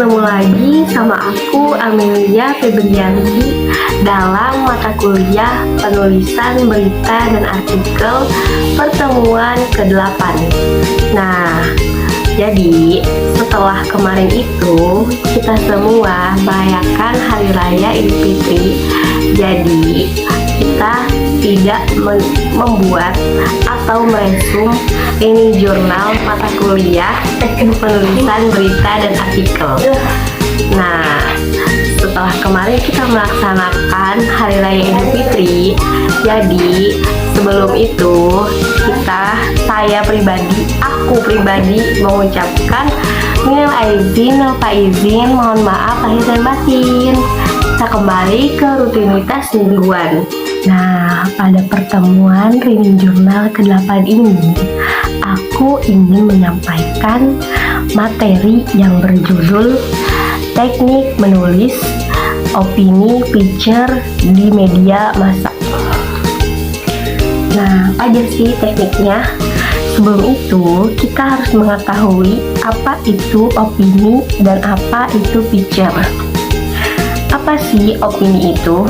Ketemu lagi sama aku Amelia Febrianti dalam mata kuliah penulisan berita dan artikel pertemuan ke-8. Nah, jadi setelah kemarin itu kita semua merayakan Hari Raya Idul Fitri. Jadi kita tidak membuat atau meresum ini jurnal mata kuliah penulisan berita dan artikel. Nah, setelah kemarin kita melaksanakan Hari Raya Idul Fitri, jadi sebelum itu aku pribadi mengucapkan minal aizin wal faizin, mohon maaf lahir dan batin. Kita kembali ke rutinitas mingguan. Nah, pada pertemuan reading jurnal ke-8 ini, aku ingin menyampaikan materi yang berjudul Teknik Menulis Opini Picture di Media Massa. Nah, apa aja sih tekniknya? Sebelum itu, kita harus mengetahui apa itu opini dan apa itu picture. Apa sih opini itu?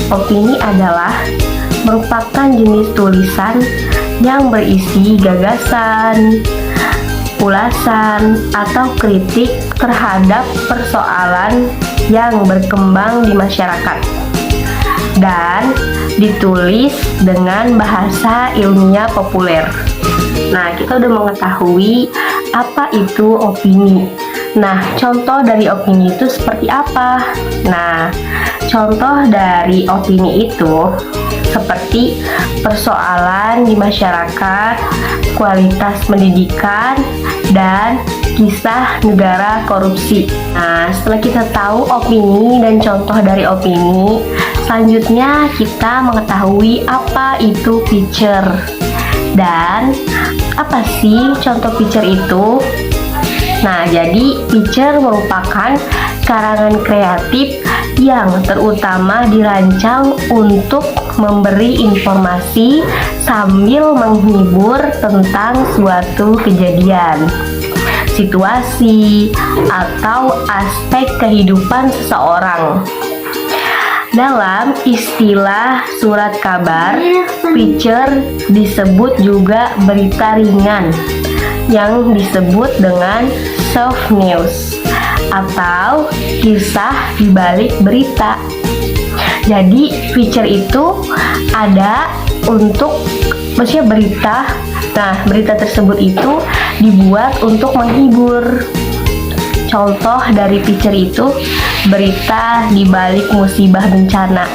Opini adalah merupakan jenis tulisan yang berisi gagasan, ulasan, atau kritik terhadap persoalan yang berkembang di masyarakat dan ditulis dengan bahasa ilmiah populer. Nah, kita udah mengetahui apa itu opini. Nah, contoh dari opini itu seperti apa? Nah, contoh dari opini itu seperti persoalan di masyarakat, kualitas pendidikan, dan kisah negara korupsi. Nah, setelah kita tahu opini dan contoh dari opini, selanjutnya kita mengetahui apa itu picture. Dan apa sih contoh picture itu? Nah, jadi picture merupakan karangan kreatif yang terutama dirancang untuk memberi informasi sambil menghibur tentang suatu kejadian, situasi, atau aspek kehidupan seseorang. Dalam istilah surat kabar, picture disebut juga berita ringan yang disebut dengan soft news atau kisah di balik berita. Jadi picture itu ada untuk maksudnya berita. Nah, berita tersebut itu dibuat untuk menghibur. Contoh dari picture itu berita di balik musibah bencana.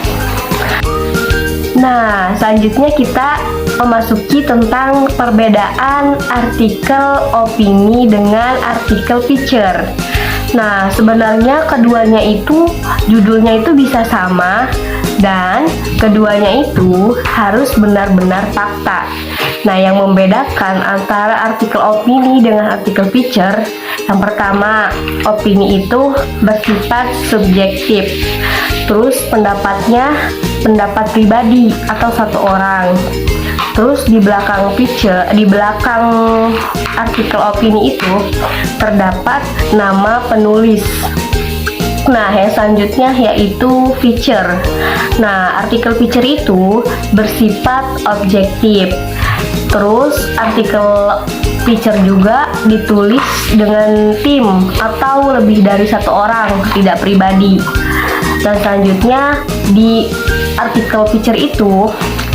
Nah, selanjutnya kita memasuki tentang perbedaan artikel opini dengan artikel picture. Nah, sebenarnya keduanya itu judulnya itu bisa sama dan keduanya itu harus benar-benar fakta. Nah, yang membedakan antara artikel opini dengan artikel picture, yang pertama, opini itu bersifat subjektif. Terus pendapatnya pendapat pribadi atau satu orang. Terus di belakang picture, di belakang artikel opini itu terdapat nama penulis. Nah, yang selanjutnya yaitu picture. Nah, artikel picture itu bersifat objektif. Terus artikel picture juga ditulis dengan tim atau lebih dari satu orang, tidak pribadi. Dan selanjutnya di artikel picture itu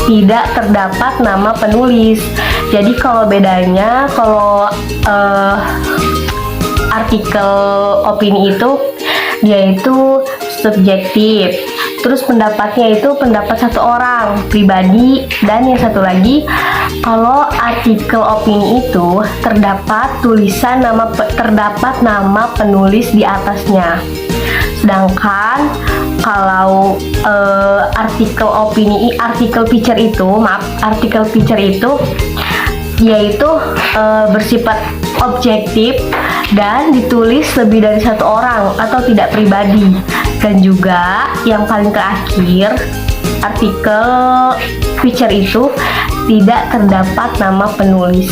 tidak terdapat nama penulis. Jadi kalau bedanya, kalau artikel opini itu dia itu subjektif. Terus pendapatnya itu pendapat satu orang pribadi, dan yang satu lagi kalau artikel opini itu terdapat nama penulis di atasnya. Sedangkan kalau artikel picture itu yaitu bersifat objektif dan ditulis lebih dari satu orang atau tidak pribadi. Dan juga yang paling terakhir, artikel picture itu tidak terdapat nama penulis.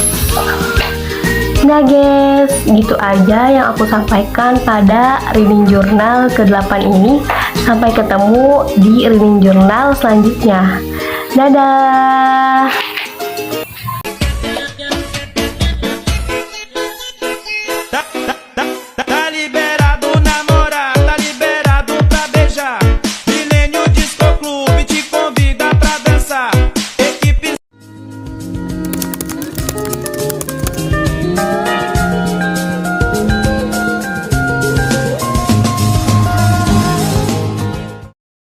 Nah guys, gitu aja yang aku sampaikan pada reading journal ke-8 ini. Sampai ketemu di reading journal selanjutnya. Dadah!